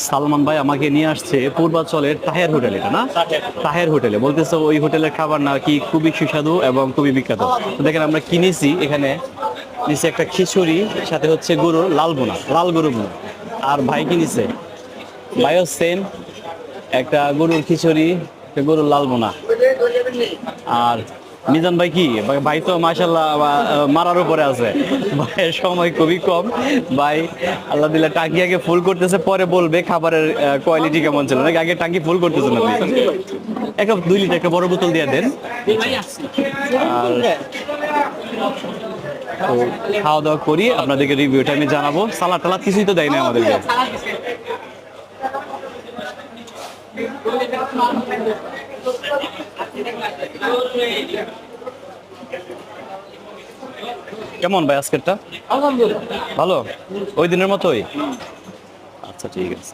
সালমান ভাই আমাকে নিয়ে আসছে পূর্বাচলের তাহের হোটেল, এটা না? তাহের হোটেলে বলতেছে ওই হোটেলের খাবার নাকি খুবই সুস্বাদু এবং খুবই বিখ্যাত। তো দেখেন আমরা কিনেছি এখানে, নিচে একটা খিচুড়ি, সাথে হচ্ছে গরুর লাল বোনা, লাল গরু বোনা। আর ভাই কিনেছে, ভাইও সেম, একটা গরুর খিচুড়ি, একটা গরুর লাল বোনা। আর মিজান ভাই কি ভাই তো মাশাল্লাহ মারার উপরে আছে, ভাইয়ের সময় খুবই কম। ভাই আল্লাহ দিলে টাঙ্কি আগে ফুল করতেছে, পরে বলবে খাবারের কোয়ালিটি কেমন ছিল, নাকি আগে টাঙ্কি ফুল করতেছে না? একটা 2 লিটার একটা বড় বোতল দিয়ে দেন। আর তো খাওয়া দাওয়া করি, আপনাদেরকে রিভিউটা আমি জানাবো। সালাদ টালাদ কিছুই তো দেয় না আমাদেরকে। কেমন ভাই আজকেরটা? আলহামদুলিল্লাহ ভালো, ওই দিনের মতোই। আচ্ছা ঠিক আছে।